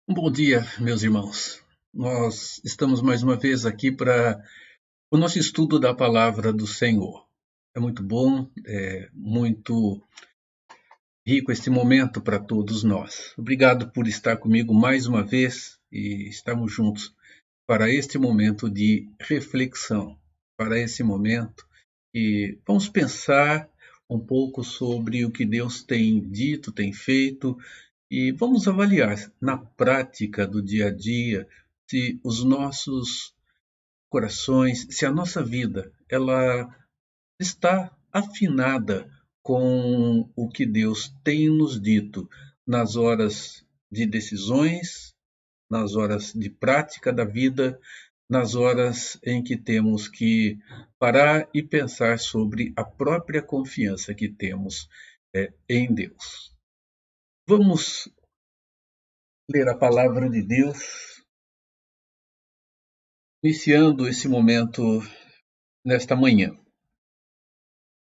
Bom dia, meus irmãos. Nós estamos mais uma vez aqui para o nosso estudo da palavra do Senhor. É muito bom, é muito rico este momento para todos nós. Obrigado por estar comigo mais uma vez e estarmos juntos para este momento de reflexão, para esse momento que vamos pensar um pouco sobre o que Deus tem dito, tem feito e vamos avaliar na prática do dia a dia se os nossos corações, se a nossa vida, ela está afinada com o que Deus tem nos dito nas horas de decisões, nas horas de prática da vida, nas horas em que temos que parar e pensar sobre a própria confiança que temos em Deus. Vamos ler a palavra de Deus, iniciando esse momento nesta manhã.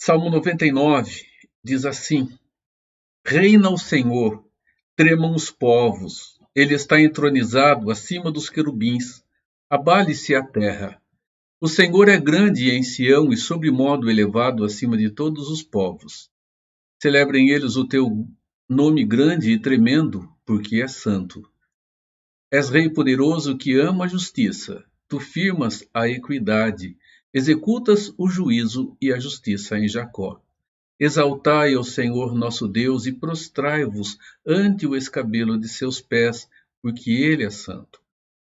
Salmo 99 diz assim: Reina o Senhor, tremam os povos, ele está entronizado acima dos querubins, abale-se a terra. O Senhor é grande em Sião e sobremodo elevado acima de todos os povos. Celebrem eles o teu nome grande e tremendo, porque é santo. És rei poderoso que ama a justiça. Tu firmas a equidade, executas o juízo e a justiça em Jacó. Exaltai ao Senhor nosso Deus e prostrai-vos ante o escabelo de seus pés, porque ele é santo.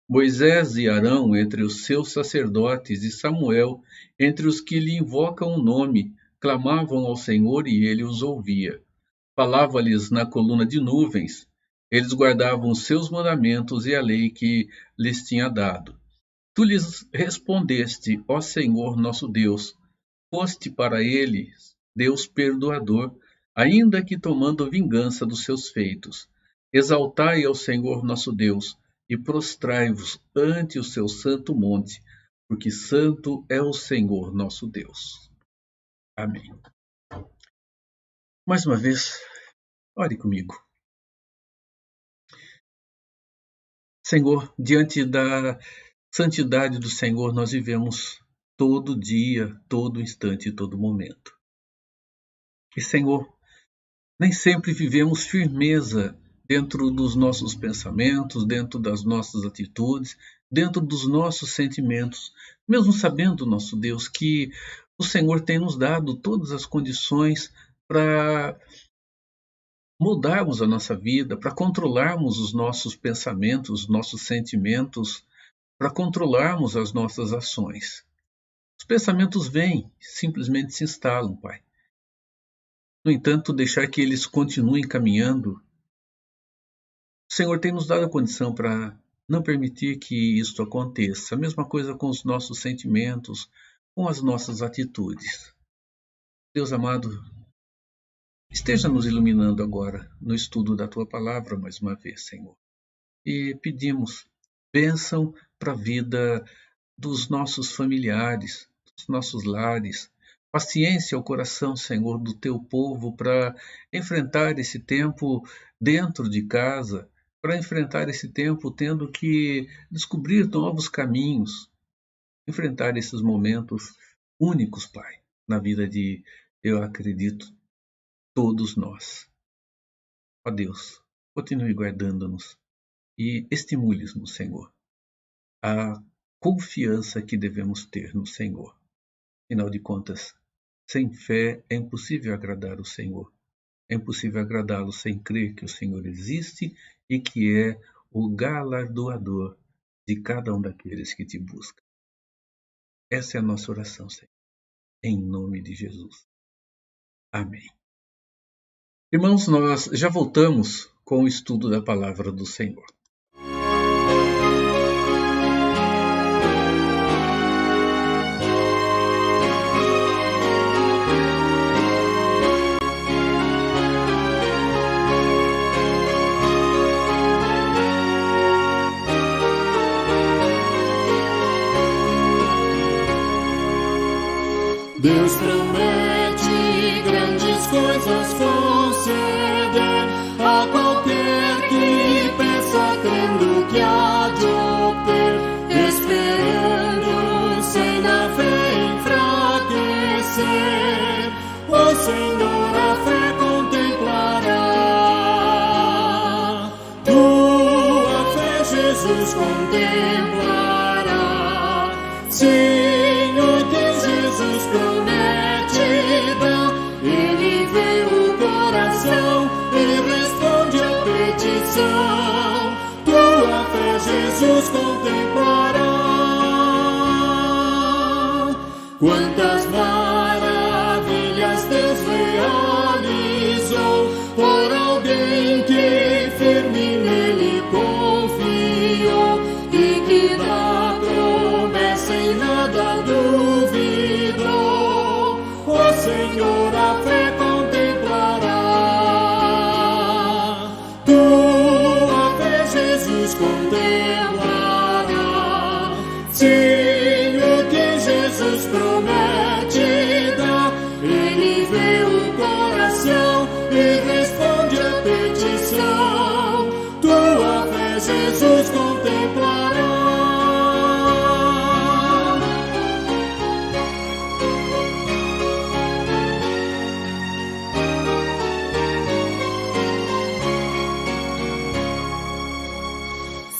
Moisés e Arão entre os seus sacerdotes e Samuel entre os que lhe invocam o nome, clamavam ao Senhor e ele os ouvia. Falava-lhes na coluna de nuvens. Eles guardavam os seus mandamentos e a lei que lhes tinha dado. Tu lhes respondeste, ó Senhor nosso Deus, foste para eles Deus perdoador, ainda que tomando vingança dos seus feitos. Exaltai ao Senhor nosso Deus e prostrai-vos ante o seu santo monte, porque santo é o Senhor nosso Deus. Amém. Mais uma vez, ore comigo. Senhor, diante da santidade do Senhor, nós vivemos todo dia, todo instante e todo momento. E, Senhor, nem sempre vivemos firmeza dentro dos nossos pensamentos, dentro das nossas atitudes, dentro dos nossos sentimentos, mesmo sabendo, nosso Deus, que o Senhor tem nos dado todas as condições para mudarmos a nossa vida, para controlarmos os nossos pensamentos, os nossos sentimentos, para controlarmos as nossas ações. Os pensamentos vêm, simplesmente se instalam, Pai. No entanto, deixar que eles continuem caminhando, o Senhor tem nos dado a condição para não permitir que isto aconteça. A mesma coisa com os nossos sentimentos, com as nossas atitudes. Deus amado, esteja nos iluminando agora no estudo da Tua Palavra mais uma vez, Senhor. E pedimos bênção para a vida dos nossos familiares, dos nossos lares. Paciência ao coração, Senhor, do Teu povo para enfrentar esse tempo dentro de casa, para enfrentar esse tempo tendo que descobrir novos caminhos, enfrentar esses momentos únicos, Pai, na vida de, eu acredito, todos nós. Ó Deus, continue guardando-nos e estimule-nos, Senhor, a confiança que devemos ter no Senhor. Afinal de contas, sem fé é impossível agradar o Senhor. É impossível agradá-lo sem crer que o Senhor existe e que é o galardoador de cada um daqueles que te buscam. Essa é a nossa oração, Senhor. Em nome de Jesus. Amém. Irmãos, nós já voltamos com o estudo da palavra do Senhor. Deus promete grandes coisas conceder a qualquer que peça crendo. contemplará. Sim, o que Jesus promete dá. Ele vê o coração e responde a petição. Tua fé, Jesus, contemplará.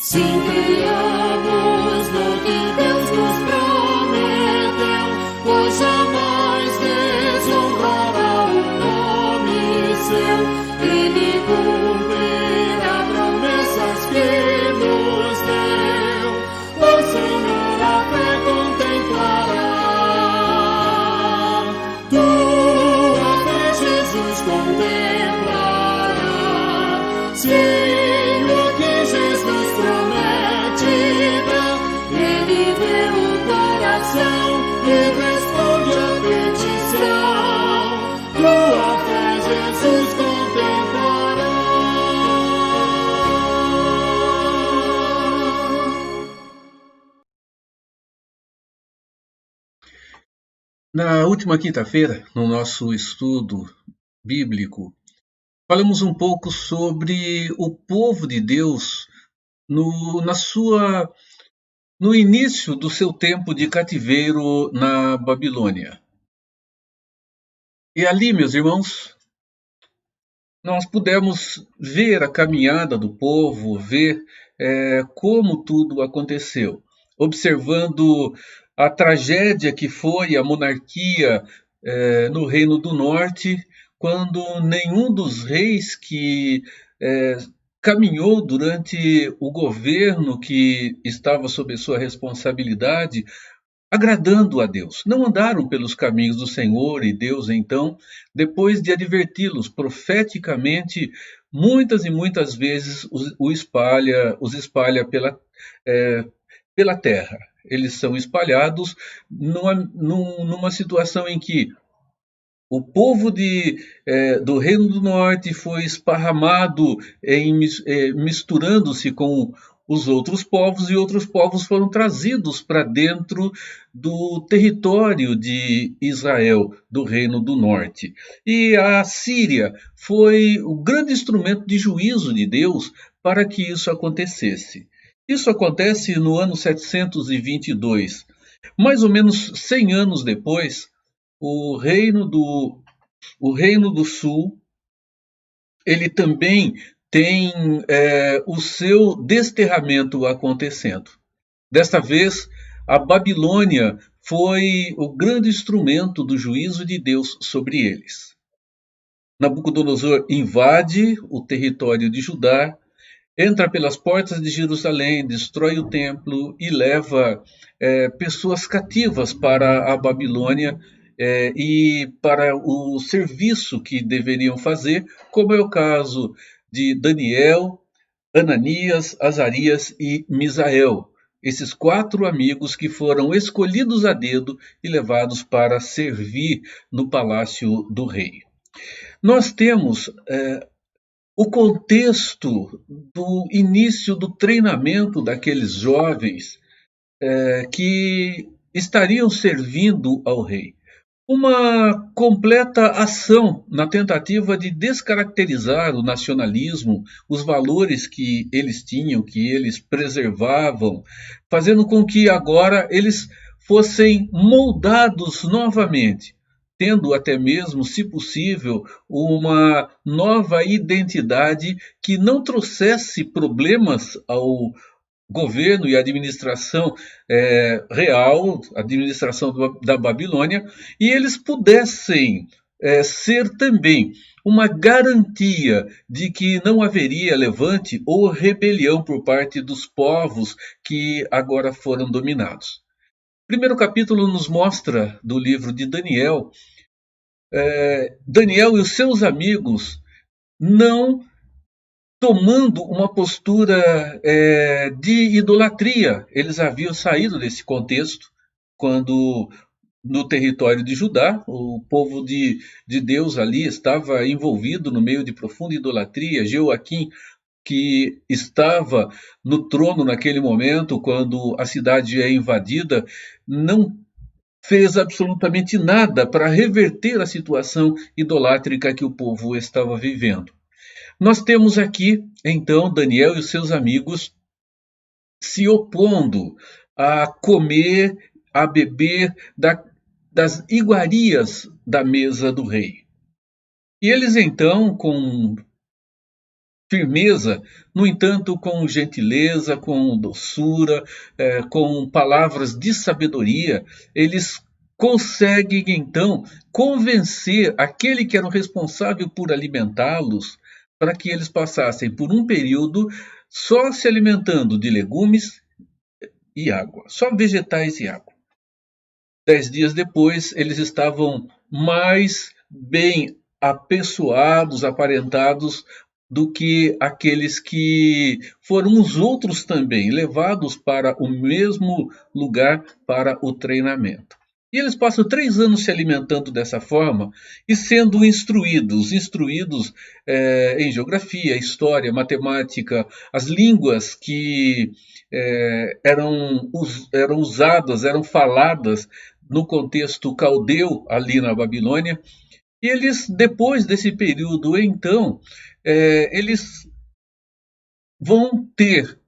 Sim, criamos no que Deus nos prometeu, pois jamais desonrará o nome seu. Ele cumprirá promessas que nos deu. O Senhor a fé contemplará. Tua fé, Jesus, contemplará. Sim, o que Jesus promete dá. Ele vê o coração e responde a petição. Tua fé, Jesus, contemplará. Na última quinta-feira, no nosso estudo bíblico, falamos um pouco sobre o povo de Deus no início do seu tempo de cativeiro na Babilônia. E ali, meus irmãos, nós pudemos ver a caminhada do povo, ver como tudo aconteceu, observando a tragédia que foi a monarquia no Reino do Norte, quando nenhum dos reis que caminhou durante o governo que estava sob sua responsabilidade, agradando a Deus. Não andaram pelos caminhos do Senhor, e Deus, então, depois de adverti-los profeticamente, muitas e muitas vezes os espalha pela terra. Eles são espalhados numa situação em que o povo do Reino do Norte foi esparramado, misturando-se com os outros povos, e outros povos foram trazidos para dentro do território de Israel, do Reino do Norte. E a Síria foi o grande instrumento de juízo de Deus para que isso acontecesse. Isso acontece no ano 722. Mais ou menos 100 anos depois, o Reino do Sul, ele também tem o seu desterramento acontecendo. Desta vez, a Babilônia foi o grande instrumento do juízo de Deus sobre eles. Nabucodonosor invade o território de Judá, entra pelas portas de Jerusalém, destrói o templo e leva pessoas cativas para a Babilônia e para o serviço que deveriam fazer, como é o caso de Daniel, Ananias, Azarias e Misael, esses 4 amigos que foram escolhidos a dedo e levados para servir no palácio do rei. Nós temos o contexto do início do treinamento daqueles jovens que estariam servindo ao rei. Uma completa ação na tentativa de descaracterizar o nacionalismo, os valores que eles tinham, que eles preservavam, fazendo com que agora eles fossem moldados novamente, tendo até mesmo, se possível, uma nova identidade que não trouxesse problemas ao governo e administração real, administração da Babilônia, e eles pudessem ser também uma garantia de que não haveria levante ou rebelião por parte dos povos que agora foram dominados. O primeiro capítulo nos mostra, do livro de Daniel, Daniel e os seus amigos não tomando uma postura de idolatria. Eles haviam saído desse contexto quando, no território de Judá, o povo de Deus ali estava envolvido no meio de profunda idolatria. Jeoaquim que estava no trono naquele momento, quando a cidade é invadida, não fez absolutamente nada para reverter a situação idolátrica que o povo estava vivendo. Nós temos aqui, então, Daniel e os seus amigos se opondo a comer, a beber das iguarias da mesa do rei. E eles, então, com firmeza, no entanto, com gentileza, com doçura, com palavras de sabedoria, eles conseguem então convencer aquele que era o responsável por alimentá-los para que eles passassem por um período só se alimentando de legumes e água, só vegetais e água. 10 dias depois, eles estavam mais bem apessoados, aparentados, do que aqueles que foram os outros também, levados para o mesmo lugar para o treinamento. E eles passam 3 anos se alimentando dessa forma e sendo instruídos em geografia, história, matemática, as línguas que eram usadas, eram faladas no contexto caldeu ali na Babilônia. E eles, depois desse período, então, eles vão ter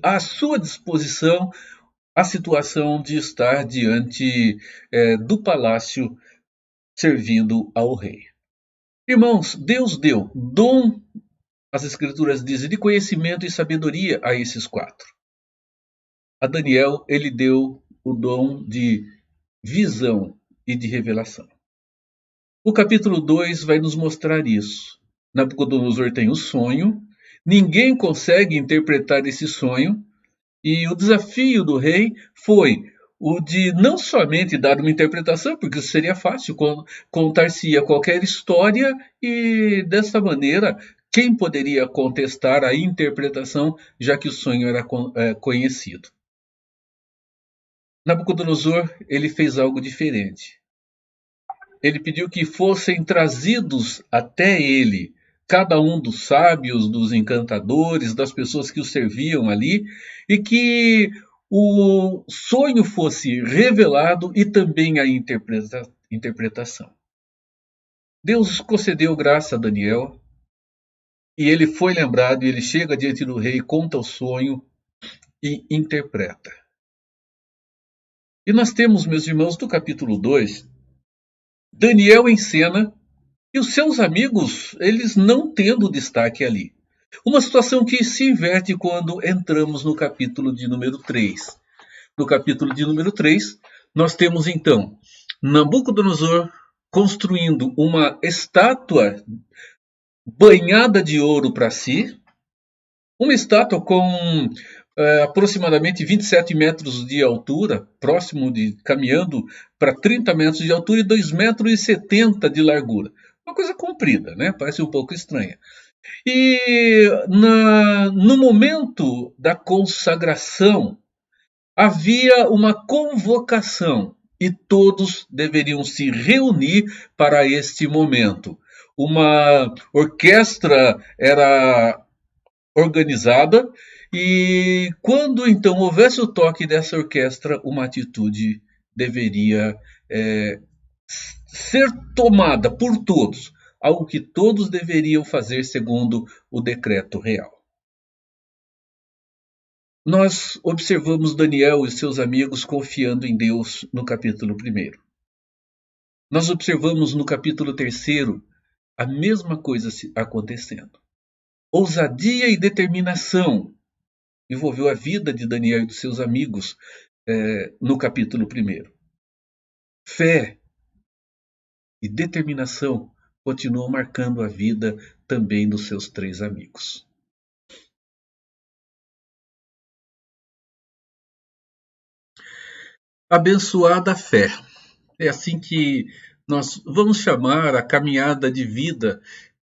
à sua disposição a situação de estar diante do palácio servindo ao rei. Irmãos, Deus deu dom, as Escrituras dizem, de conhecimento e sabedoria a esses 4. A Daniel, ele deu o dom de visão e de revelação. O capítulo 2 vai nos mostrar isso. Nabucodonosor tem um sonho, ninguém consegue interpretar esse sonho, e o desafio do rei foi o de não somente dar uma interpretação, porque isso seria fácil, contar-se-ia qualquer história, e dessa maneira, quem poderia contestar a interpretação, já que o sonho era conhecido? Nabucodonosor, ele fez algo diferente. Ele pediu que fossem trazidos até ele cada um dos sábios, dos encantadores, das pessoas que o serviam ali, e que o sonho fosse revelado e também a interpretação. Deus concedeu graça a Daniel, e ele foi lembrado, e ele chega diante do rei, conta o sonho e interpreta. E nós temos, meus irmãos, do capítulo 2, Daniel em cena e os seus amigos, eles não tendo destaque ali. Uma situação que se inverte quando entramos no capítulo de número 3. No capítulo de número 3, nós temos então Nabucodonosor construindo uma estátua banhada de ouro para si, uma estátua com aproximadamente 27 metros de altura, caminhando para 30 metros de altura e 2,70 metros de largura. Uma coisa comprida, né? Parece um pouco estranha. E no momento da consagração, havia uma convocação e todos deveriam se reunir para este momento. Uma orquestra era organizada e quando então houvesse o toque dessa orquestra, uma atitude deveria ser tomada por todos, algo que todos deveriam fazer segundo o decreto real. Nós observamos Daniel e seus amigos confiando em Deus no capítulo 1. Nós observamos no capítulo 3 a mesma coisa acontecendo. Ousadia e determinação envolveu a vida de Daniel e dos seus amigos no capítulo 1. Fé e determinação continuam marcando a vida também dos seus 3 amigos. Abençoada fé. É assim que nós vamos chamar a caminhada de vida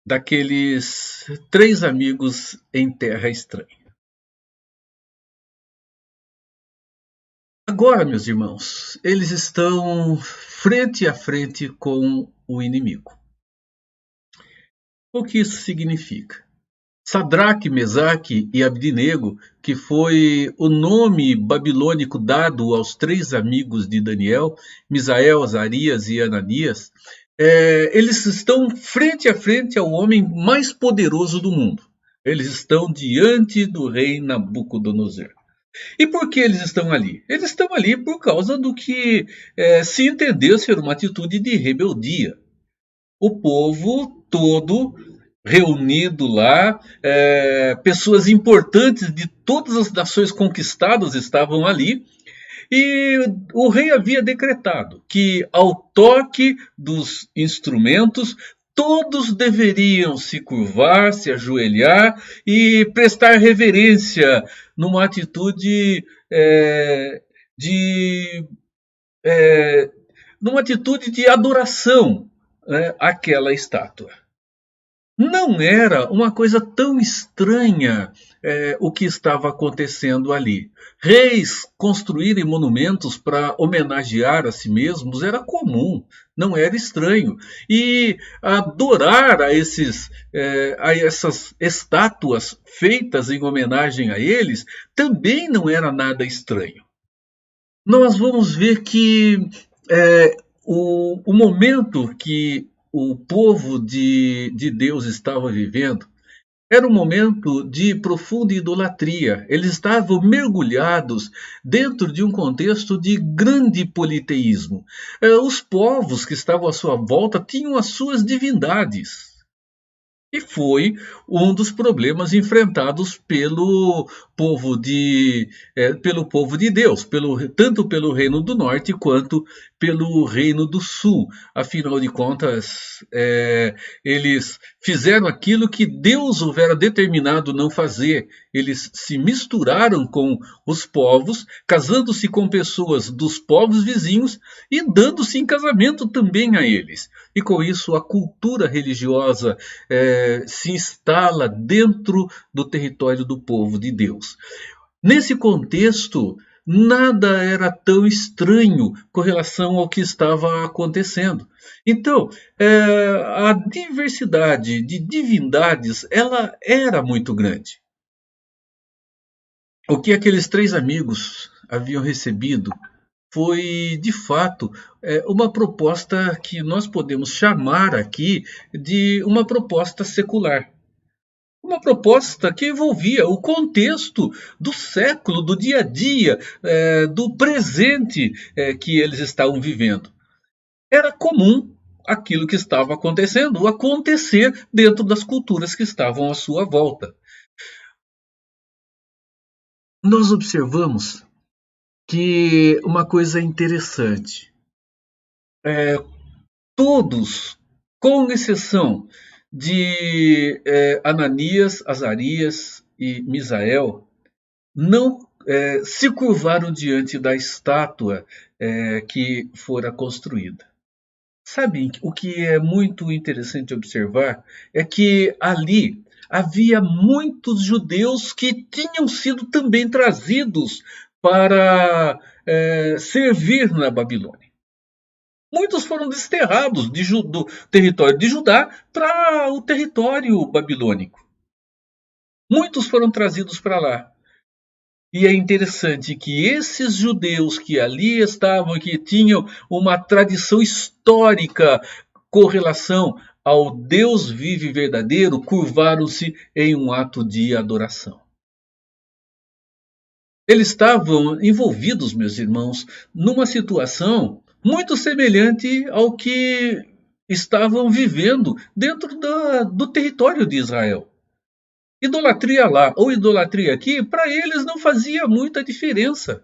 daqueles 3 amigos em terra estranha. Agora, meus irmãos, eles estão frente a frente com o inimigo. O que isso significa? Sadraque, Mesaque e Abdinego, que foi o nome babilônico dado aos três amigos de Daniel, Misael, Azarias e Ananias, eles estão frente a frente ao homem mais poderoso do mundo. Eles estão diante do rei Nabucodonosor. E por que eles estão ali? Eles estão ali por causa do que se entendeu ser uma atitude de rebeldia. O povo todo reunido lá, pessoas importantes de todas as nações conquistadas estavam ali, e o rei havia decretado que, ao toque dos instrumentos, todos deveriam se curvar, se ajoelhar e prestar reverência numa atitude de numa atitude de adoração, àquela estátua. Não era uma coisa tão estranha o que estava acontecendo ali. Reis construírem monumentos para homenagear a si mesmos era comum, não era estranho. E adorar a essas estátuas feitas em homenagem a eles também não era nada estranho. Nós vamos ver que o momento que o povo de Deus estava vivendo era um momento de profunda idolatria. Eles estavam mergulhados dentro de um contexto de grande politeísmo. Os povos que estavam à sua volta tinham as suas divindades. E foi um dos problemas enfrentados pelo povo de Deus, tanto pelo Reino do Norte quanto pelo Reino do Sul. Afinal de contas, eles fizeram aquilo que Deus houvera determinado não fazer. Eles se misturaram com os povos, casando-se com pessoas dos povos vizinhos e dando-se em casamento também a eles. E com isso a cultura religiosa se instala dentro do território do povo de Deus. Nesse contexto, nada era tão estranho com relação ao que estava acontecendo. Então, a diversidade de divindades, ela era muito grande. O que aqueles três amigos haviam recebido foi, de fato, uma proposta que nós podemos chamar aqui de uma proposta secular. Uma proposta que envolvia o contexto do século, do dia a dia, do presente que eles estavam vivendo. Era comum aquilo que estava acontecendo, acontecer dentro das culturas que estavam à sua volta. Nós observamos que uma coisa interessante, todos, com exceção de Ananias, Azarias e Misael, não se curvaram diante da estátua que fora construída. Sabem, o que é muito interessante observar é que ali havia muitos judeus que tinham sido também trazidos para servir na Babilônia. Muitos foram desterrados do território de Judá para o território babilônico. Muitos foram trazidos para lá. E é interessante que esses judeus que ali estavam, que tinham uma tradição histórica com relação ao Deus vivo e verdadeiro, curvaram-se em um ato de adoração. Eles estavam envolvidos, meus irmãos, numa situação muito semelhante ao que estavam vivendo dentro do território de Israel. Idolatria lá ou idolatria aqui, para eles não fazia muita diferença.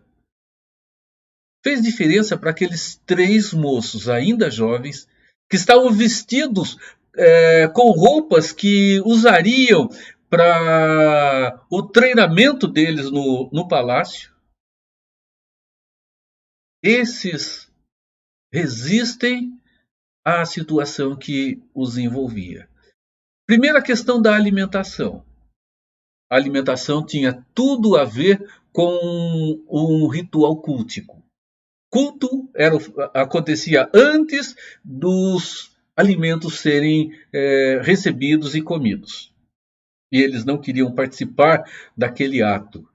Fez diferença para aqueles três moços, ainda jovens, que estavam vestidos com roupas que usariam para o treinamento deles no palácio. Esses resistem à situação que os envolvia. Primeira questão da alimentação. A alimentação tinha tudo a ver com um ritual cultico. Culto acontecia antes dos alimentos serem recebidos e comidos. e eles não queriam participar daquele ato,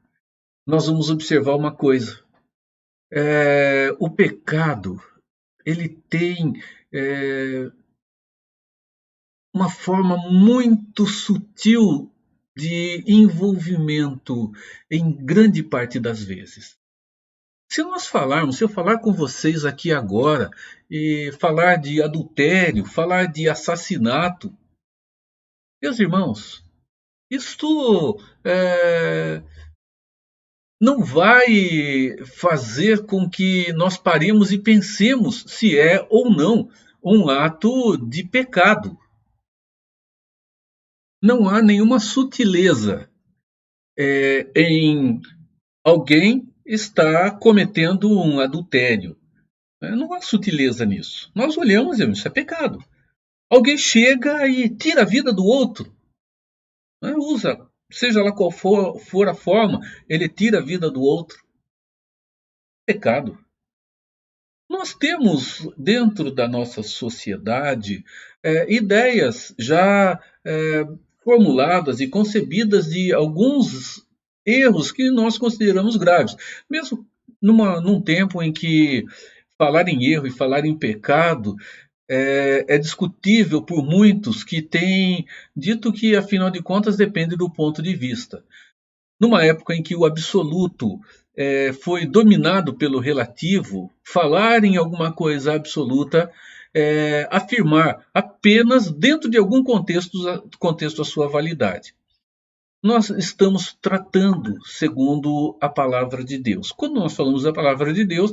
nós vamos observar uma coisa. O pecado, ele tem uma forma muito sutil de envolvimento em grande parte das vezes. Se eu falar com vocês aqui agora e falar de adultério, falar de assassinato, meus irmãos, isto não vai fazer com que nós paremos e pensemos se é ou não um ato de pecado. Não há nenhuma sutileza em alguém estar cometendo um adultério. Não há sutileza nisso. Nós olhamos e dizemos, isso é pecado. Alguém chega e tira a vida do outro. Usa, seja lá qual for a forma, ele tira a vida do outro. Pecado. Nós temos dentro da nossa sociedade ideias já formuladas e concebidas de alguns erros que nós consideramos graves. Mesmo num tempo em que falar em erro e falar em pecado é discutível por muitos que têm dito que, afinal de contas, depende do ponto de vista. Numa época em que o absoluto foi dominado pelo relativo, falar em alguma coisa absoluta afirmar apenas dentro de algum contexto a sua validade. Nós estamos tratando segundo a palavra de Deus. Quando nós falamos da palavra de Deus,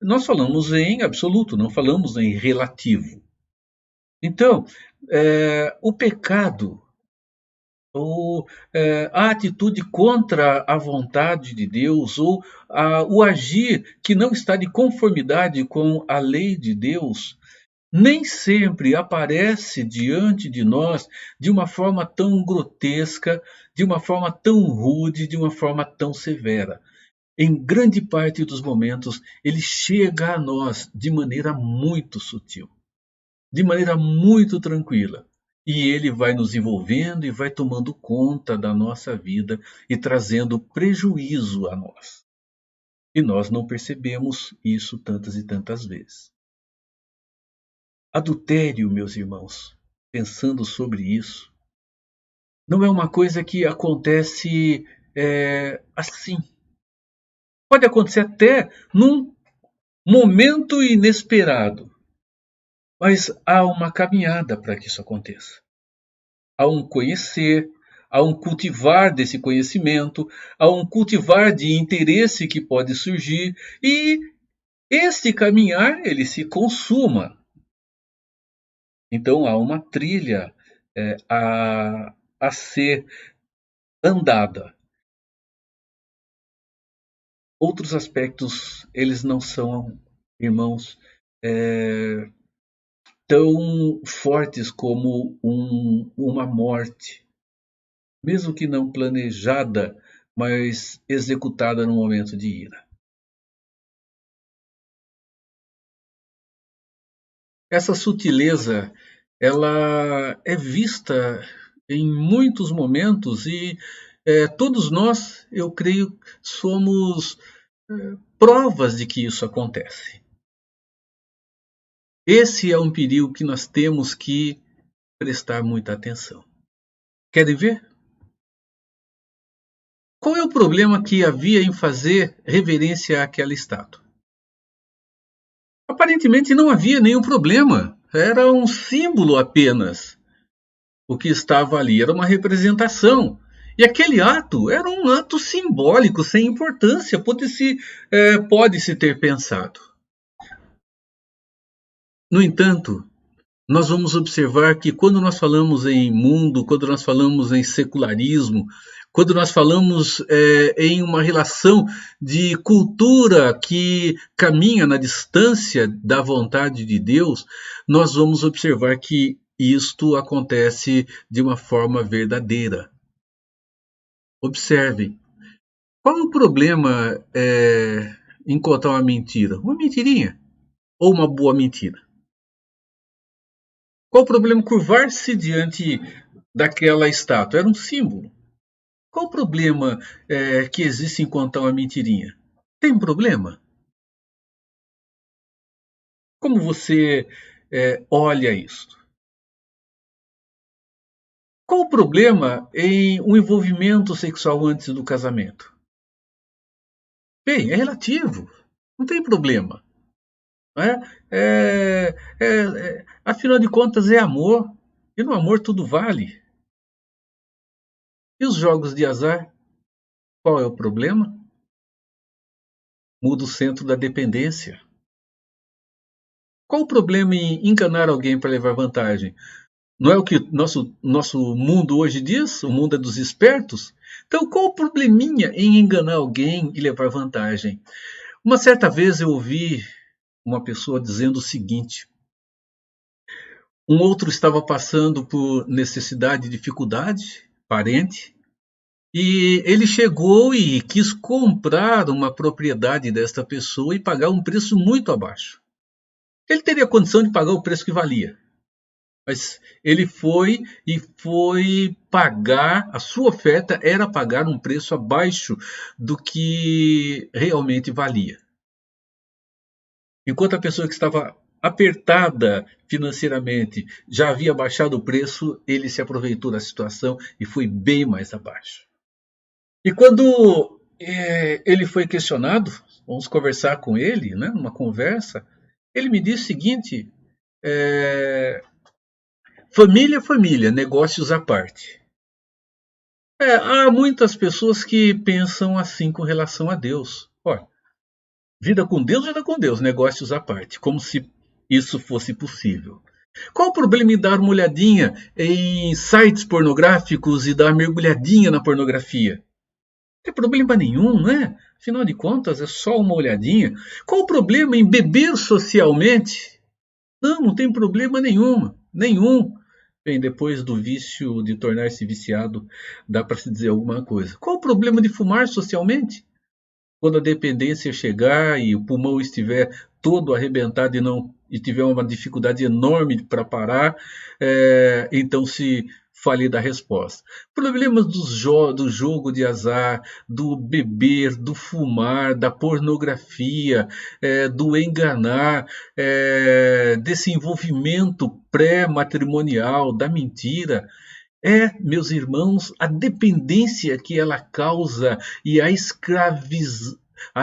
nós falamos em absoluto, não falamos em relativo. Então, o pecado, ou a atitude contra a vontade de Deus, ou o agir que não está de conformidade com a lei de Deus, nem sempre aparece diante de nós de uma forma tão grotesca, de uma forma tão rude, de uma forma tão severa. Em grande parte dos momentos, ele chega a nós de maneira muito sutil, de maneira muito tranquila. E ele vai nos envolvendo e vai tomando conta da nossa vida e trazendo prejuízo a nós. E nós não percebemos isso tantas e tantas vezes. Adultério, meus irmãos, pensando sobre isso, não é uma coisa que acontece assim. Pode acontecer até num momento inesperado, mas há uma caminhada para que isso aconteça. Há um conhecer, há um cultivar desse conhecimento, há um cultivar de interesse que pode surgir e esse caminhar ele se consuma. Então há uma trilha a ser andada. Outros aspectos, eles não são, irmãos, tão fortes como uma morte, mesmo que não planejada, mas executada no momento de ira. Essa sutileza, ela é vista em muitos momentos e todos nós, eu creio, somos provas de que isso acontece. Esse é um perigo que nós temos que prestar muita atenção. Querem ver? Qual é o problema que havia em fazer reverência àquela estátua? Aparentemente não havia nenhum problema, era um símbolo apenas. O que estava ali era uma representação. E aquele ato era um ato simbólico, sem importância, pode-se ter pensado. No entanto, nós vamos observar que quando nós falamos em mundo, quando nós falamos em secularismo, quando nós falamos em uma relação de cultura que caminha na distância da vontade de Deus, nós vamos observar que isto acontece de uma forma verdadeira. Observem. Qual é o problema em contar uma mentira? Uma mentirinha ou uma boa mentira? Qual o problema curvar-se diante daquela estátua? Era um símbolo. Qual o problema que existe em contar uma mentirinha? Tem problema? Como você olha isso? Qual o problema em um envolvimento sexual antes do casamento? Bem, é relativo, não tem problema. Não é? Afinal de contas, é amor, e no amor tudo vale. E os jogos de azar? Qual é o problema? Muda o centro da dependência. Qual o problema em enganar alguém para levar vantagem? Não é o que nosso mundo hoje diz? O mundo é dos espertos? Então, qual o probleminha em enganar alguém e levar vantagem? Uma certa vez eu ouvi uma pessoa dizendo o seguinte: um outro estava passando por necessidade e dificuldade, parente, e ele chegou e quis comprar uma propriedade desta pessoa e pagar um preço muito abaixo. Ele teria condição de pagar o preço que valia. Mas ele foi pagar, a sua oferta era pagar um preço abaixo do que realmente valia. Enquanto a pessoa que estava apertada financeiramente já havia baixado o preço, ele se aproveitou da situação e foi bem mais abaixo. E quando ele foi questionado, vamos conversar com ele, né, numa conversa, ele me disse o seguinte: família, família, negócios à parte. Há muitas pessoas que pensam assim com relação a Deus. Olha, vida com Deus, negócios à parte, como se isso fosse possível. Qual o problema em dar uma olhadinha em sites pornográficos e dar uma mergulhadinha na pornografia? Não tem problema nenhum, né? Afinal de contas, é só uma olhadinha. Qual o problema em beber socialmente? Não tem problema nenhum. Bem, depois do vício de tornar-se viciado, dá para se dizer alguma coisa. Qual o problema de fumar socialmente? Quando a dependência chegar e o pulmão estiver todo arrebentado e tiver uma dificuldade enorme para parar, então se fale da resposta. Problemas do jogo de azar, do beber, do fumar, da pornografia, do enganar, desse envolvimento pré-matrimonial, da mentira. Meus irmãos, a dependência que ela causa e a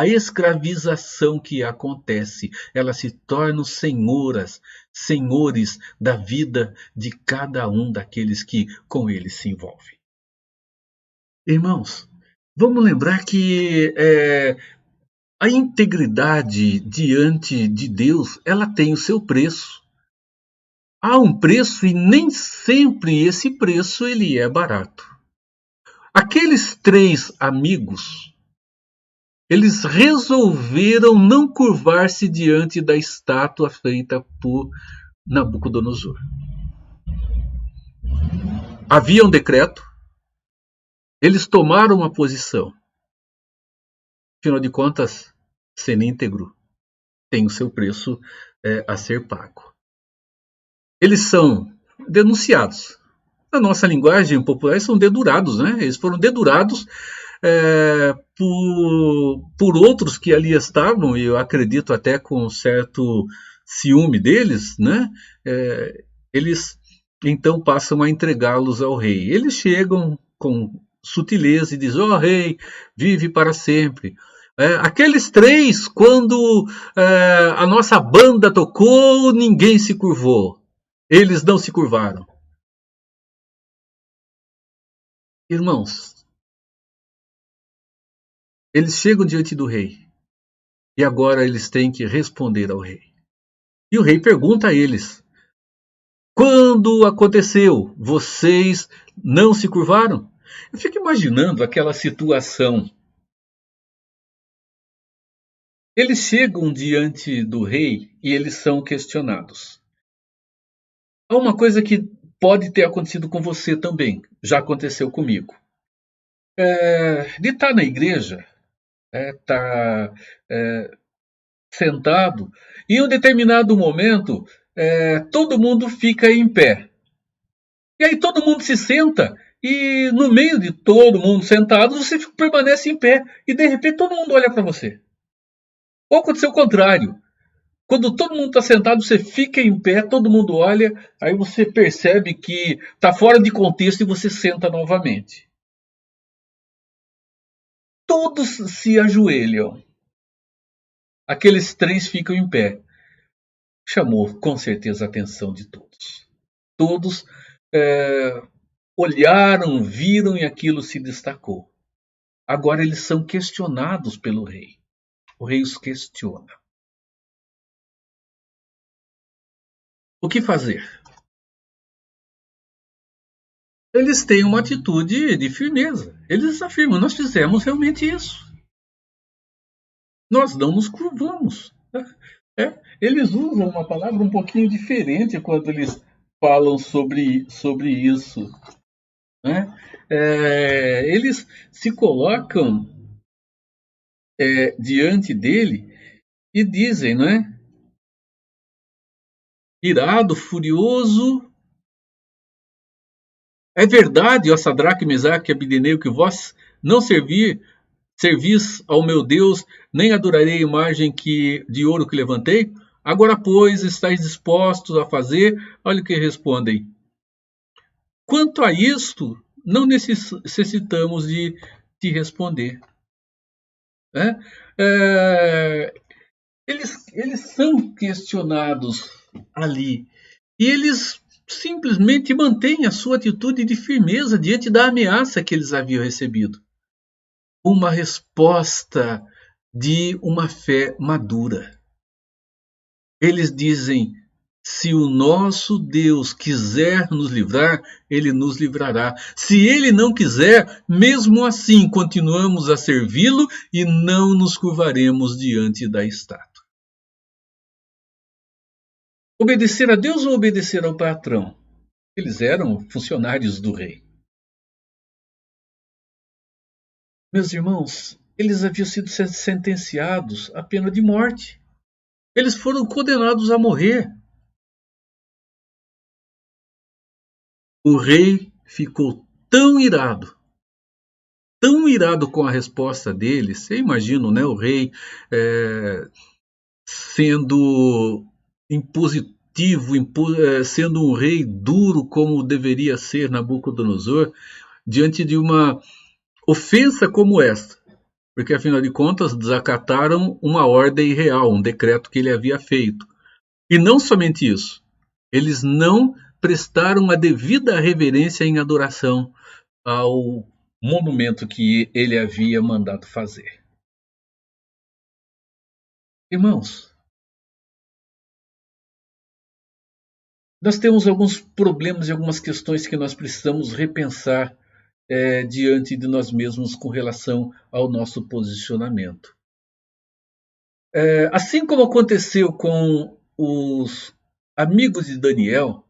escravização que acontece, elas se tornam senhores da vida de cada um daqueles que com eles se envolvem. Irmãos, vamos lembrar que a integridade diante de Deus, ela tem o seu preço. Há um preço e nem sempre esse preço ele é barato. Aqueles 3 amigos, eles resolveram não curvar-se diante da estátua feita por Nabucodonosor. Havia um decreto, eles tomaram uma posição. Afinal de contas, ser íntegro tem o seu preço a ser pago. Eles são denunciados. Na nossa linguagem popular, são dedurados, né? Eles foram dedurados por outros que ali estavam, e eu acredito até com certo ciúme deles, né? Eles então passam a entregá-los ao rei. Eles chegam com sutileza e dizem: ó rei, vive para sempre. Aqueles 3, quando a nossa banda tocou, ninguém se curvou. Eles não se curvaram. Irmãos, eles chegam diante do rei e agora eles têm que responder ao rei. E o rei pergunta a eles: quando aconteceu? Vocês não se curvaram? Eu fico imaginando aquela situação. Eles chegam diante do rei e eles são questionados. Há uma coisa que pode ter acontecido com você também, já aconteceu comigo. De estar na igreja, estar sentado, e em um determinado momento todo mundo fica em pé. E aí todo mundo se senta e no meio de todo mundo sentado, você permanece em pé e de repente todo mundo olha para você. Ou aconteceu o contrário. Quando todo mundo está sentado, você fica em pé, todo mundo olha, aí você percebe que está fora de contexto e você senta novamente. Todos se ajoelham. Aqueles três ficam em pé. Chamou com certeza a atenção de todos. Todos olharam, viram e aquilo se destacou. Agora eles são questionados pelo rei. O rei os questiona. O que fazer? Eles têm uma atitude de firmeza. Eles afirmam: nós fizemos realmente isso. Nós não nos curvamos. Eles usam uma palavra um pouquinho diferente quando eles falam sobre isso. Né? Eles se colocam diante dele e dizem, né? Irado, furioso. É verdade, ó Sadraque, Mesaque e Abednego, que vós não servis ao meu Deus, nem adorarei a imagem de ouro que levantei? Agora, pois, estáis dispostos a fazer? Olha o que respondem. Quanto a isto, não necessitamos de te responder. Eles são questionados ali. E eles simplesmente mantêm a sua atitude de firmeza diante da ameaça que eles haviam recebido. Uma resposta de uma fé madura. Eles dizem: se o nosso Deus quiser nos livrar, ele nos livrará. Se ele não quiser, mesmo assim continuamos a servi-lo e não nos curvaremos diante da estátua. Obedecer a Deus ou obedecer ao patrão? Eles eram funcionários do rei. Meus irmãos, eles haviam sido sentenciados à pena de morte. Eles foram condenados a morrer. O rei ficou tão irado com a resposta deles. Você imagina, né, o rei sendo impositivo, sendo um rei duro como deveria ser Nabucodonosor, diante de uma ofensa como esta. Porque, afinal de contas, desacataram uma ordem real, um decreto que ele havia feito. E não somente isso, eles não prestaram a devida reverência em adoração ao monumento que ele havia mandado fazer. Irmãos, nós temos alguns problemas e algumas questões que nós precisamos repensar diante de nós mesmos com relação ao nosso posicionamento. Assim como aconteceu com os amigos de Daniel,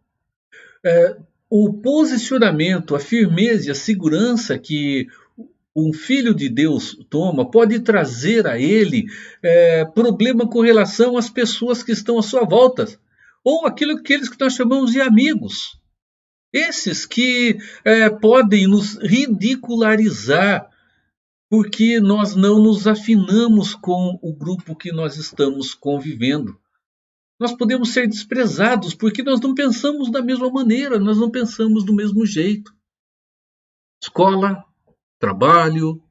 o posicionamento, a firmeza e a segurança que um filho de Deus toma pode trazer a ele problema com relação às pessoas que estão à sua volta, ou aqueles que nós chamamos de amigos. Esses que podem nos ridicularizar porque nós não nos afinamos com o grupo que nós estamos convivendo. Nós podemos ser desprezados porque nós não pensamos da mesma maneira, nós não pensamos do mesmo jeito. Escola, trabalho,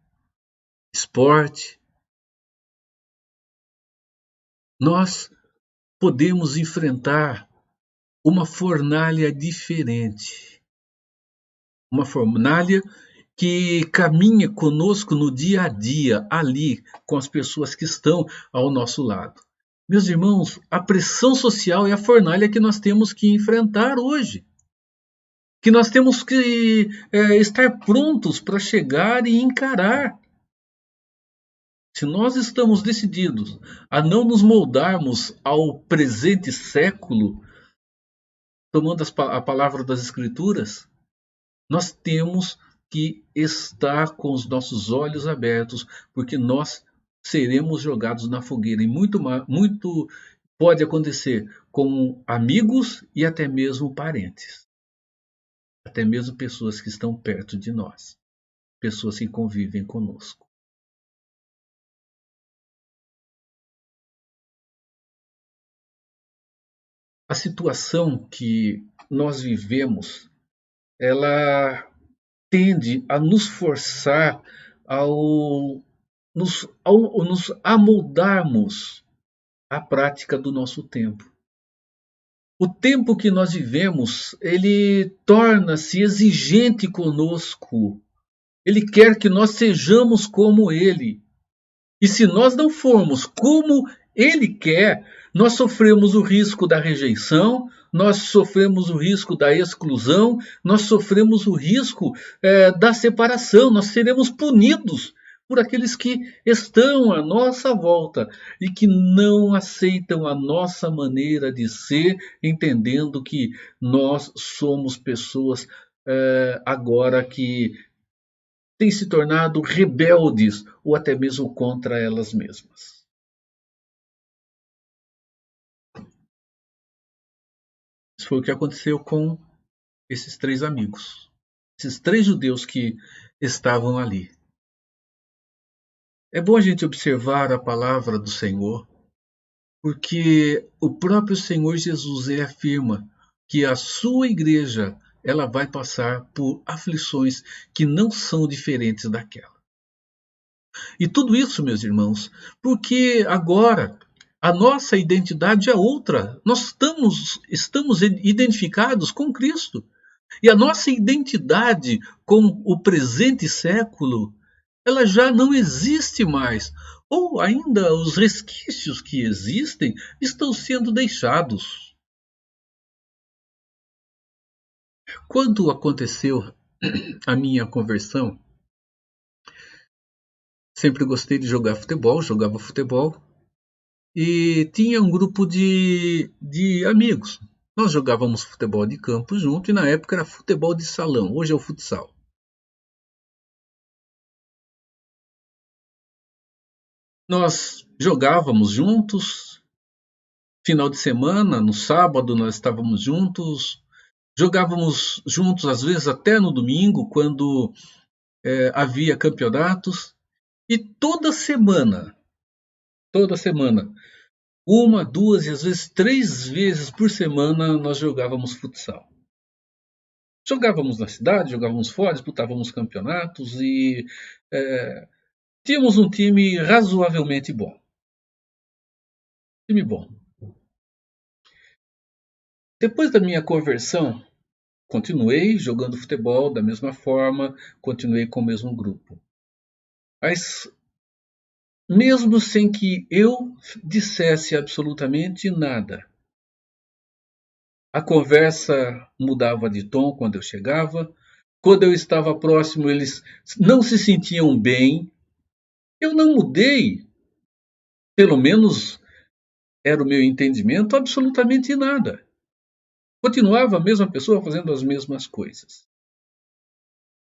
esporte. Nós podemos enfrentar uma fornalha diferente. Uma fornalha que caminha conosco no dia a dia, ali, com as pessoas que estão ao nosso lado. Meus irmãos, a pressão social é a fornalha que nós temos que enfrentar hoje. Que nós temos que estar prontos para chegar e encarar. Se nós estamos decididos a não nos moldarmos ao presente século, tomando a palavra das Escrituras, nós temos que estar com os nossos olhos abertos, porque nós seremos jogados na fogueira. E muito pode acontecer com amigos e até mesmo parentes. até mesmo pessoas que estão perto de nós, pessoas que convivem conosco. A situação que nós vivemos, ela tende a nos forçar nos amoldarmos à prática do nosso tempo. O tempo que nós vivemos, ele torna-se exigente conosco. Ele quer que nós sejamos como ele. E se nós não formos como ele quer, nós sofremos o risco da rejeição, nós sofremos o risco da exclusão, nós sofremos o risco da separação, nós seremos punidos por aqueles que estão à nossa volta e que não aceitam a nossa maneira de ser, entendendo que nós somos pessoas agora que têm se tornado rebeldes ou até mesmo contra elas mesmas. Isso foi o que aconteceu com esses 3 amigos, esses 3 judeus que estavam ali. É bom a gente observar a palavra do Senhor, porque o próprio Senhor Jesus ele afirma que a sua igreja ela vai passar por aflições que não são diferentes daquela. E tudo isso, meus irmãos, porque agora a nossa identidade é outra. Nós estamos identificados com Cristo. E a nossa identidade com o presente século, ela já não existe mais. Ou ainda os resquícios que existem estão sendo deixados. Quando aconteceu a minha conversão, sempre gostei de jogar futebol, jogava futebol. E tinha um grupo de amigos. Nós jogávamos futebol de campo junto e na época era futebol de salão, hoje é o futsal. Nós jogávamos juntos, final de semana, no sábado nós estávamos juntos, jogávamos juntos às vezes até no domingo, quando havia campeonatos, e toda semana, 1, 2 e às vezes 3 vezes por semana nós jogávamos futsal. Jogávamos na cidade, jogávamos fora, disputávamos campeonatos e tínhamos um time razoavelmente bom. Time bom. Depois da minha conversão, continuei jogando futebol da mesma forma, continuei com o mesmo grupo. Mas mesmo sem que eu dissesse absolutamente nada, a conversa mudava de tom quando eu chegava. Quando eu estava próximo, eles não se sentiam bem. Eu não mudei, pelo menos era o meu entendimento, absolutamente nada. Continuava a mesma pessoa fazendo as mesmas coisas.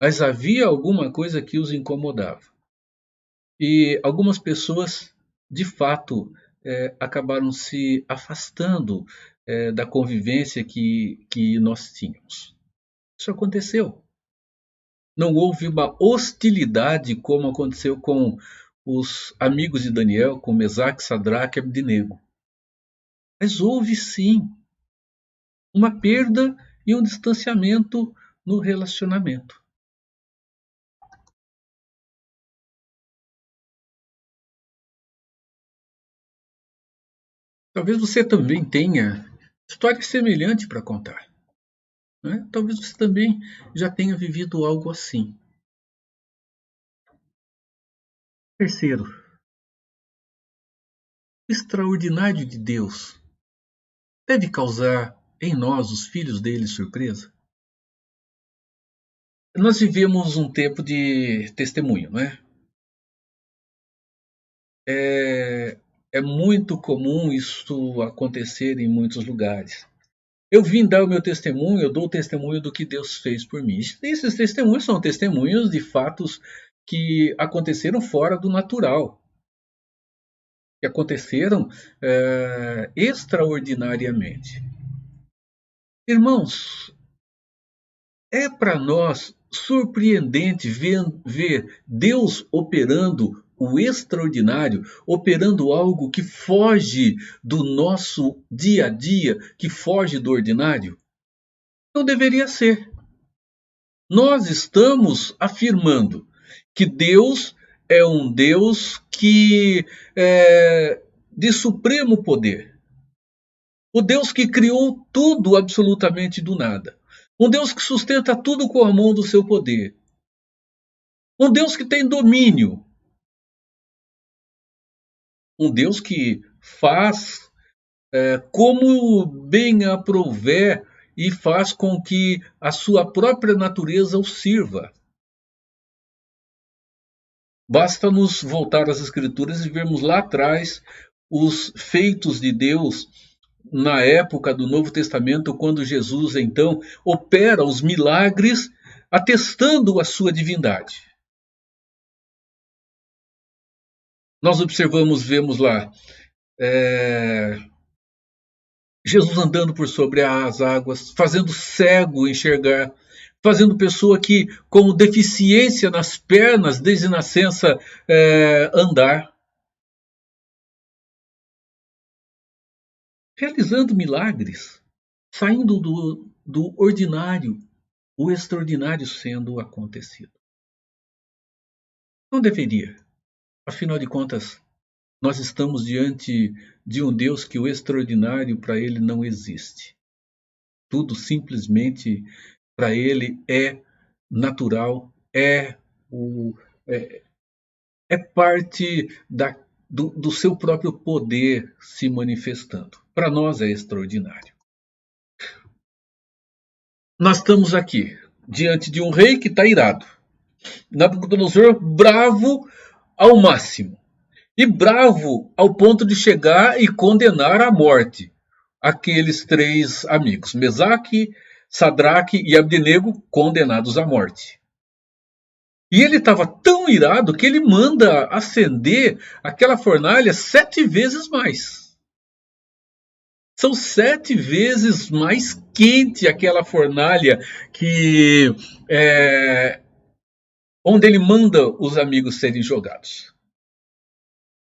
Mas havia alguma coisa que os incomodava. E algumas pessoas, de fato, acabaram se afastando da convivência que nós tínhamos. Isso aconteceu. Não houve uma hostilidade como aconteceu com os amigos de Daniel, com Mesaque, Sadraque e Abdenego. Mas houve sim uma perda e um distanciamento no relacionamento. Talvez você também tenha história semelhante para contar. Né? Talvez você também já tenha vivido algo assim. Terceiro, o extraordinário de Deus deve causar em nós, os filhos dele, surpresa? Nós vivemos um tempo de testemunho, não é? É muito comum isso acontecer em muitos lugares. Eu vim dar o meu testemunho, eu dou o testemunho do que Deus fez por mim. Esses testemunhos são testemunhos de fatos que aconteceram fora do natural, que aconteceram extraordinariamente. Irmãos, É para nós surpreendente ver Deus operando o extraordinário, operando algo que foge do nosso dia a dia, que foge do ordinário? Não deveria ser. Nós estamos afirmando que Deus é um Deus que é de supremo poder. O Deus que criou tudo absolutamente do nada. Um Deus que sustenta tudo com a mão do seu poder. Um Deus que tem domínio. Um Deus que faz como bem aprouver e faz com que a sua própria natureza o sirva. Basta nos voltar às Escrituras e vermos lá atrás os feitos de Deus na época do Novo Testamento, quando Jesus então opera os milagres, atestando a sua divindade. Nós observamos, vemos lá, Jesus andando por sobre as águas, fazendo cego enxergar, fazendo pessoa que com deficiência nas pernas desde nascença andar. Realizando milagres, saindo do ordinário, o extraordinário sendo acontecido. Não deveria. Afinal de contas, nós estamos diante de um Deus que o extraordinário para ele não existe. Tudo simplesmente para ele é natural, é parte do seu próprio poder se manifestando. Para nós é extraordinário. Nós estamos aqui diante de um rei que está irado. Nabucodonosor bravo ao máximo. E bravo ao ponto de chegar e condenar à morte aqueles três amigos, Mesaque, Sadraque e Abdenego, condenados à morte. E ele estava tão irado que ele manda acender aquela fornalha 7 vezes mais. São 7 vezes mais quente aquela fornalha que onde ele manda os amigos serem jogados.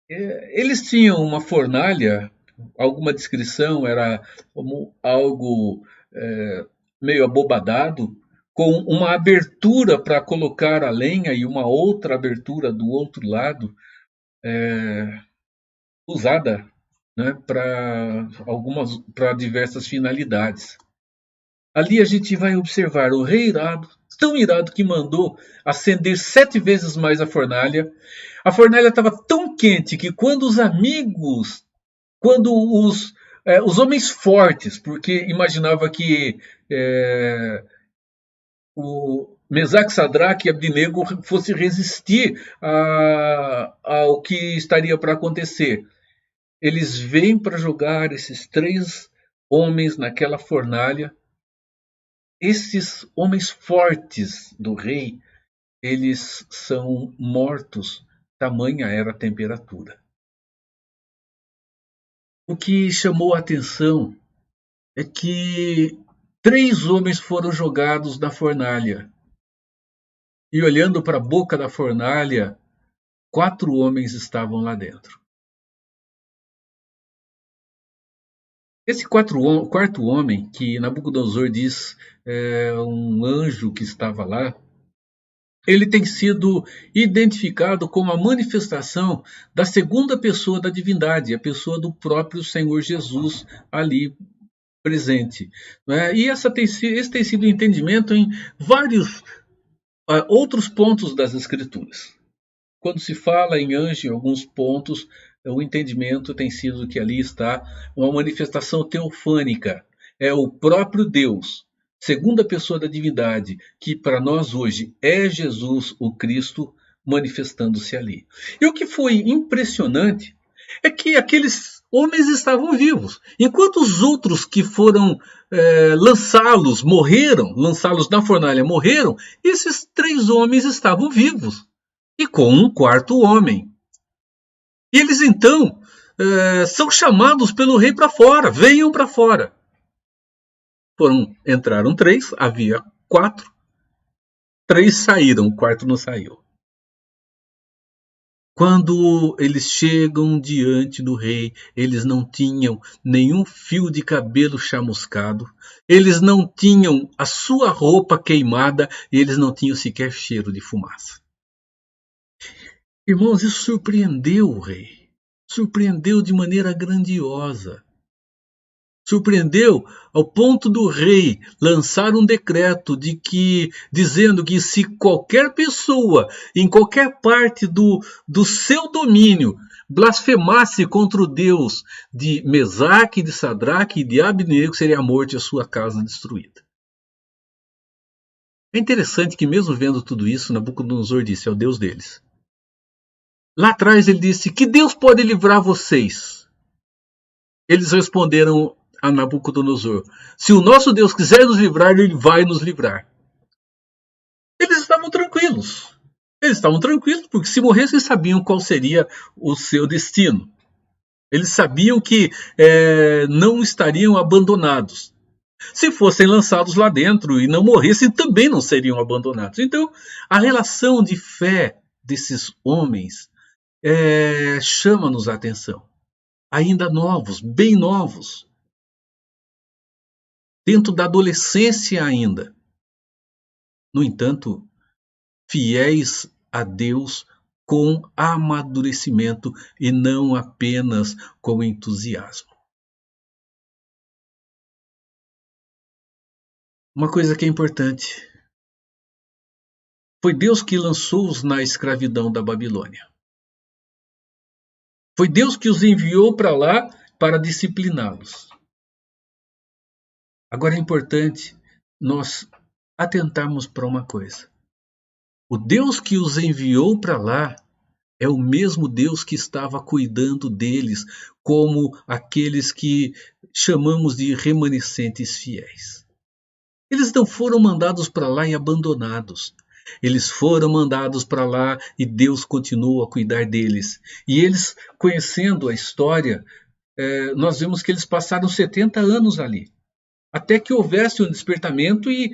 Eles tinham uma fornalha, alguma descrição era como algo meio abobadado, com uma abertura para colocar a lenha e uma outra abertura do outro lado, usada, né, para diversas finalidades. Ali a gente vai observar o rei irado, tão irado que mandou acender 7 vezes mais a fornalha. A fornalha estava tão quente que quando os homens fortes, porque imaginava que o Mesaque, Sadraque e Abdenego fosse resistir ao que estaria para acontecer. Eles vêm para jogar esses 3 homens naquela fornalha. Esses homens fortes do rei, eles são mortos, tamanha era a temperatura. O que chamou a atenção é que 3 homens foram jogados na fornalha. E olhando para a boca da fornalha, 4 homens estavam lá dentro. Esse quarto homem, que Nabucodonosor diz um anjo que estava lá, ele tem sido identificado como a manifestação da segunda pessoa da divindade, a pessoa do próprio Senhor Jesus ali presente. E esse tem sido o entendimento em vários outros pontos das Escrituras. Quando se fala em anjo em alguns pontos, o entendimento tem sido que ali está uma manifestação teofânica. É o próprio Deus, segunda pessoa da divindade, que para nós hoje é Jesus, o Cristo, manifestando-se ali. E o que foi impressionante é que aqueles homens estavam vivos, enquanto os outros que foram lançá-los na fornalha morreram, esses 3 homens estavam vivos, e com um 4º homem. E eles então são chamados pelo rei para fora, venham para fora. Entraram 3, havia 4, 3 saíram, o quarto não saiu. Quando eles chegam diante do rei, eles não tinham nenhum fio de cabelo chamuscado, eles não tinham a sua roupa queimada e eles não tinham sequer cheiro de fumaça. Irmãos, isso surpreendeu o rei, surpreendeu de maneira grandiosa. Surpreendeu ao ponto do rei lançar um decreto dizendo que se qualquer pessoa em qualquer parte do seu domínio blasfemasse contra o Deus de Mesaque, de Sadraque e de Abednego, seria a morte e a sua casa destruída. É interessante que mesmo vendo tudo isso, Nabucodonosor disse: é o Deus deles. Lá atrás ele disse: que Deus pode livrar vocês? Eles responderam a Nabucodonosor: se o nosso Deus quiser nos livrar, ele vai nos livrar. Eles estavam tranquilos. Eles estavam tranquilos porque se morressem sabiam qual seria o seu destino. Eles sabiam que não estariam abandonados. Se fossem lançados lá dentro e não morressem, também não seriam abandonados. Então, a relação de fé desses homens chama-nos a atenção. Ainda novos, bem novos. Dentro da adolescência ainda. No entanto, fiéis a Deus com amadurecimento e não apenas com entusiasmo. Uma coisa que é importante. Foi Deus que lançou-os na escravidão da Babilônia. Foi Deus que os enviou para lá para discipliná-los. Agora é importante nós atentarmos para uma coisa. O Deus que os enviou para lá é o mesmo Deus que estava cuidando deles, como aqueles que chamamos de remanescentes fiéis. Eles não foram mandados para lá e abandonados. Eles foram mandados para lá e Deus continua a cuidar deles. E eles, conhecendo a história, nós vemos que eles passaram 70 anos ali. Até que houvesse um despertamento e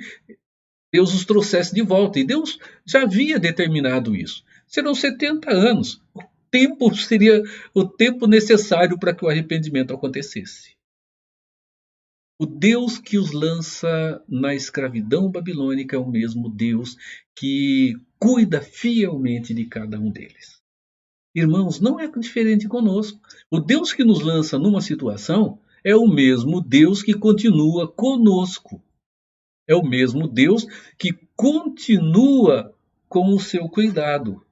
Deus os trouxesse de volta. E Deus já havia determinado isso. Serão 70 anos. O tempo seria o tempo necessário para que o arrependimento acontecesse. O Deus que os lança na escravidão babilônica é o mesmo Deus que cuida fielmente de cada um deles. Irmãos, não é diferente conosco. O Deus que nos lança numa situação é o mesmo Deus que continua conosco. É o mesmo Deus que continua com o seu cuidado.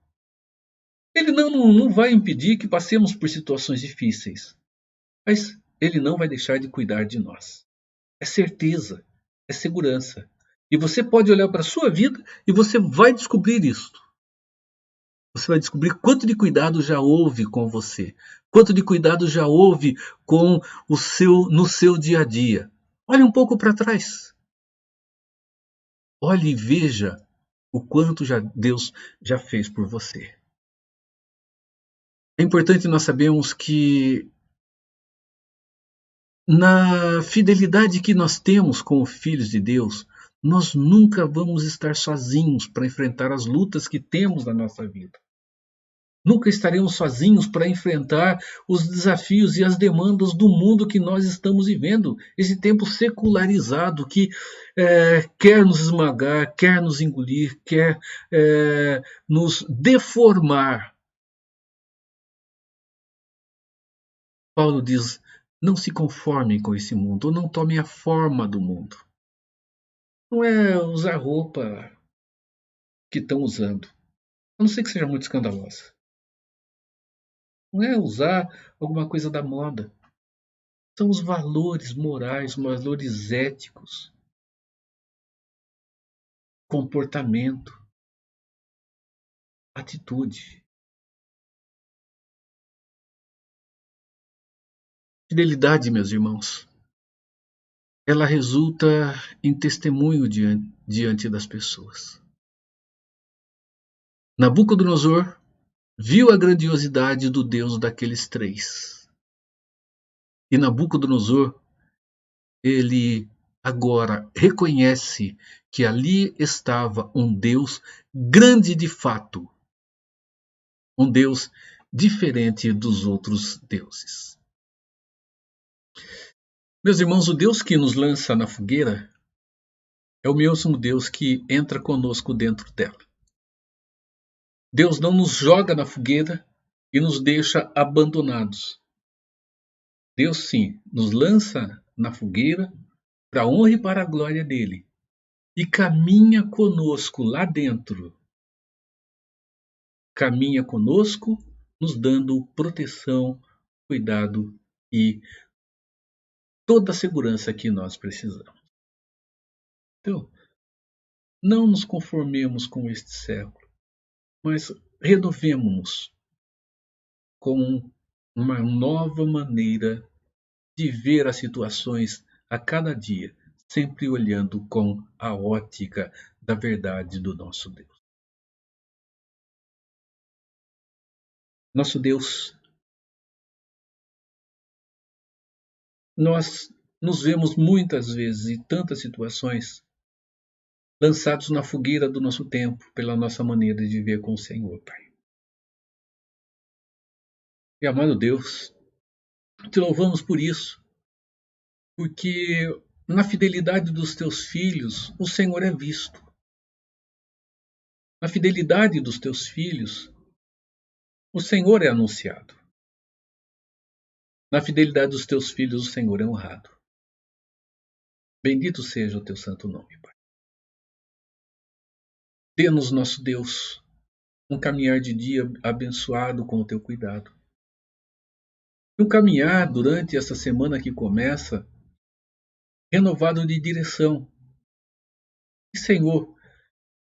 Ele não vai impedir que passemos por situações difíceis, mas Ele não vai deixar de cuidar de nós. É certeza, é segurança. E você pode olhar para a sua vida e você vai descobrir isto. Você vai descobrir quanto de cuidado já houve com você. Quanto de cuidado já houve no seu dia a dia. Olhe um pouco para trás. Olhe e veja o quanto Deus já fez por você. É importante nós sabermos que na fidelidade que nós temos como filhos de Deus, nós nunca vamos estar sozinhos para enfrentar as lutas que temos na nossa vida. Nunca estaremos sozinhos para enfrentar os desafios e as demandas do mundo que nós estamos vivendo. Esse tempo secularizado que quer nos esmagar, quer nos engolir, quer nos deformar. Paulo diz: não se conformem com esse mundo, ou não tomem a forma do mundo. Não é usar roupa que estão usando, a não ser que seja muito escandalosa. Não é usar alguma coisa da moda. São os valores morais, valores éticos, comportamento, atitude. Fidelidade, meus irmãos, ela resulta em testemunho diante das pessoas. Nabucodonosor viu a grandiosidade do Deus daqueles três. E Nabucodonosor, ele agora reconhece que ali estava um Deus grande de fato, um Deus diferente dos outros deuses. Meus irmãos, o Deus que nos lança na fogueira é o mesmo Deus que entra conosco dentro dela. Deus não nos joga na fogueira e nos deixa abandonados. Deus sim nos lança na fogueira para a honra e para a glória dele e caminha conosco lá dentro. Caminha conosco, nos dando proteção, cuidado e toda a segurança que nós precisamos. Então, não nos conformemos com este século, mas renovemo-nos com uma nova maneira de ver as situações a cada dia, sempre olhando com a ótica da verdade do nosso Deus. Nosso Deus, nós nos vemos muitas vezes em tantas situações lançados na fogueira do nosso tempo pela nossa maneira de viver com o Senhor, Pai. E amado Deus, te louvamos por isso, porque na fidelidade dos teus filhos o Senhor é visto. Na fidelidade dos teus filhos o Senhor é anunciado. Na fidelidade dos teus filhos o Senhor é honrado. Bendito seja o teu santo nome, Pai. Dê-nos, nosso Deus, um caminhar de dia abençoado com o teu cuidado. Um caminhar durante essa semana que começa, renovado de direção. E, Senhor,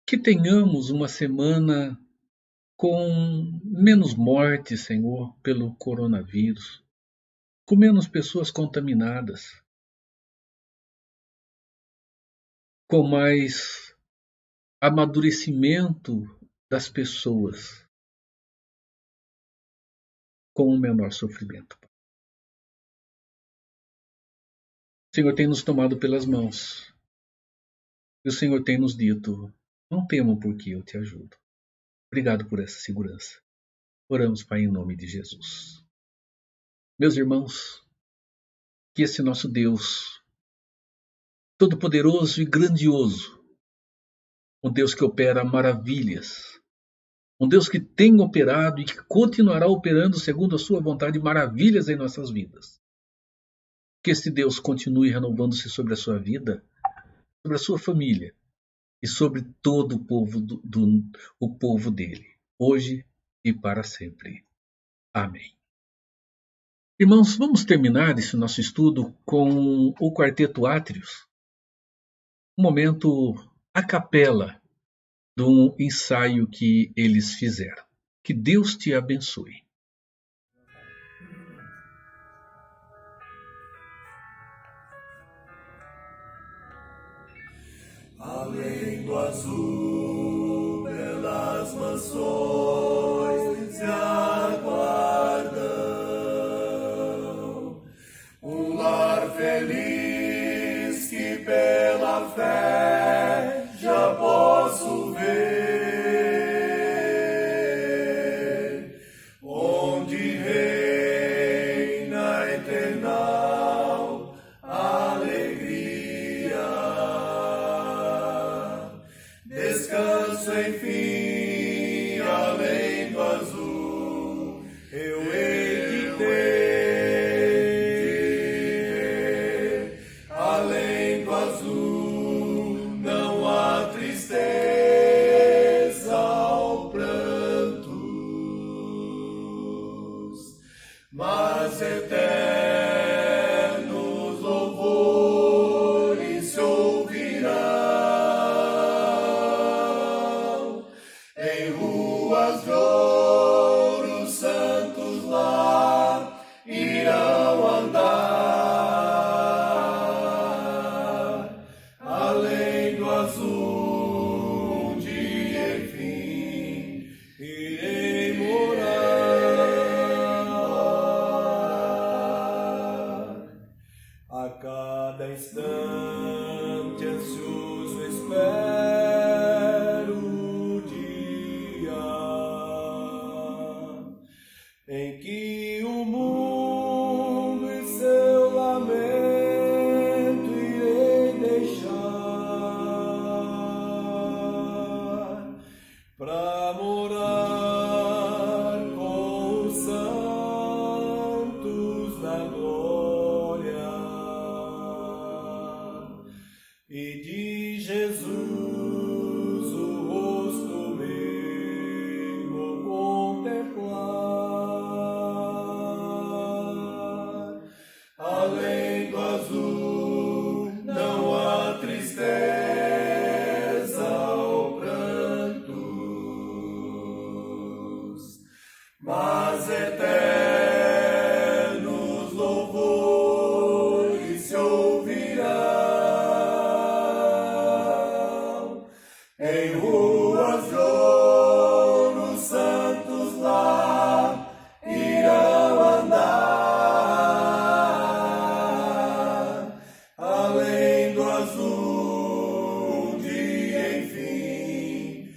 que tenhamos uma semana com menos morte, Senhor, pelo coronavírus, com menos pessoas contaminadas, com mais amadurecimento das pessoas, com o menor sofrimento. O Senhor tem nos tomado pelas mãos. E o Senhor tem nos dito, não temam porque eu te ajudo. Obrigado por essa segurança. Oramos, Pai, em nome de Jesus. Meus irmãos, que esse nosso Deus, todo-poderoso e grandioso, um Deus que opera maravilhas, um Deus que tem operado e que continuará operando segundo a sua vontade maravilhas em nossas vidas. Que esse Deus continue renovando-se sobre a sua vida, sobre a sua família e sobre todo o povo, o povo dele, hoje e para sempre. Amém. Irmãos, vamos terminar esse nosso estudo com o Quarteto Átrios, um momento a capela de um ensaio que eles fizeram. Que Deus te abençoe. Além do azul, pelas mansões se aguardam um lar feliz que pela fé já posso ver, onde reina eternal alegria. Descanso, enfim, além do azul, eu hei de ter. Além do azul, não há tristeza ou prantos, mas eternos louvores se ouvirão. Em ruas de ouro, santos lá irão andar. Além do azul, um dia, enfim, irei morar. A cada instante ansioso espero pra morar com os santos na glória. E de Jesus o rosto meu vou contemplar. Além do azul não há tristeza ou prantos, mas eternos louvores se ouvirão. Em ruas de ouro, santos lá irão andar. Além do azul, um dia enfim